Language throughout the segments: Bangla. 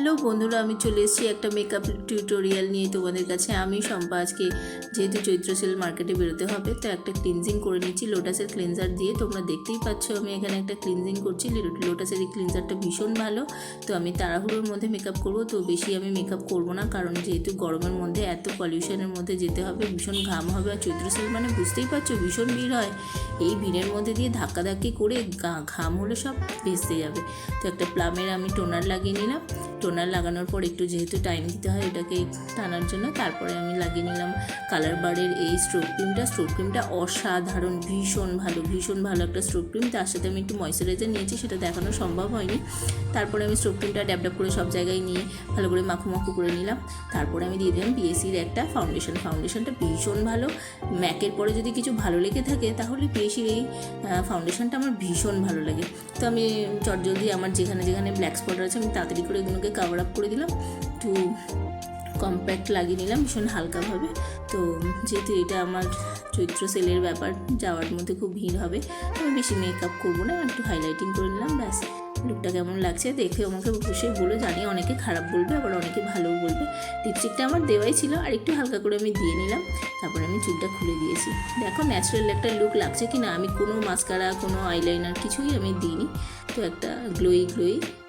হ্যালো বন্ধুরা, আমি চলে এসেছি একটা মেকআপ টিউটোরিয়াল নিয়ে তোমাদের কাছে। আমি শম্পা আজকে যেহেতু চৈত্র সেল মার্কেটে বেরোতে হবে, তো একটা ক্লিনজিং করে নিচ্ছি লোটাসের ক্লিনজার দিয়ে। তোমরা দেখতেই পাচ্ছ আমি এখানে একটা ক্লিনজিং করছি। লোটাসের এই ক্লিনজারটা ভীষণ ভালো। তো আমি তাড়াহুড়োর মধ্যে মেকআপ করবো, তো বেশি আমি মেকআপ করবো না, কারণ যেহেতু গরমের মধ্যে এত পলিউশনের মধ্যে যেতে হবে, ভীষণ ঘাম হবে। আর চৈত্র সেল মানে বুঝতেই পারছো ভীষণ ভিড় হয়। এই ভিড়ের মধ্যে দিয়ে ধাক্কাধাক্কি করে ঘাম হলে সব ভেস্তে যাবে। তো একটা প্লামের আমি টোনার লাগিয়ে নিলাম। টোনার লাগানোর পর একটু যেহেতু টাইম দিতে হয় এটাকে টানার জন্য, তারপরে আমি লাগিয়ে নিলাম কালার বারের এই স্ট্রোক ক্রিমটা অসাধারণ, ভীষণ ভালো একটা স্ট্রোক ক্রিম। তার সাথে আমি একটু ময়শ্চারাইজার নিয়েছি, সেটা দেখানো সম্ভব হয়নি। তারপরে আমি স্ট্রোক ক্রিমটা ড্যাব করে সব জায়গায় নিয়ে ভালো করে মাখু করে নিলাম। তারপরে আমি দিয়ে দিলাম বিএসির একটা ফাউন্ডেশনটা ভীষণ ভালো। ম্যাকের পরে যদি কিছু ভালো লেগে থাকে তাহলে বিএসির এই ফাউন্ডেশনটা আমার ভীষণ ভালো লাগে। তো আমি চটজলদি আমার যেখানে ব্ল্যাক স্পট আছে আমি তাড়াতাড়ি করে এগুলোকে কাভার আপ করে দিলাম, একটু কম্প্যাক্ট লাগিয়ে নিলাম ভীষণ হালকাভাবে। তো যেহেতু এটা আমার চৈত্র সেলের ব্যাপার, যাওয়ার মধ্যে খুব ভিড় হবে, আমি বেশি মেকআপ করবো না, একটু হাইলাইটিং করে নিলাম, ব্যাস। লুকটা কেমন লাগছে দেখে আমাকে অবশ্যই বলে, জানি অনেকে খারাপ বলবে আবার অনেকে ভালোও বলবে। লিপস্টিকটা আমার দেওয়াই ছিল, আর একটু হালকা করে আমি দিয়ে নিলাম। তারপরে আমি চুলটা খুলে দিয়েছি। দেখো ন্যাচারাল একটা লুক লাগছে কি না। আমি কোনো মাস্কারা কোনো আইলাইনার কিছুই আমি দিইনি। তো একটা গ্লোই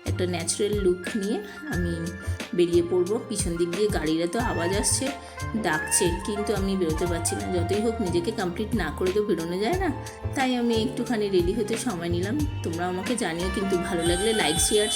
একটা ন্যাচারাল লুক নিয়ে আমি বেরিয়ে পড়বো। পিছন দিক দিয়ে গাড়িরা তো আওয়াজ আসছে, ডাকছে, কিন্তু আমি বেরোতে পারছি না। যতই হোক নিজেকে কমপ্লিট না করে তো বেরোনো যায় না, তাই আমি একটুখানি রেডি হতে সময় নিলাম। তোমরা আমাকে জানিও কিন্তু, ভালো লাগলে লাইক শেয়ার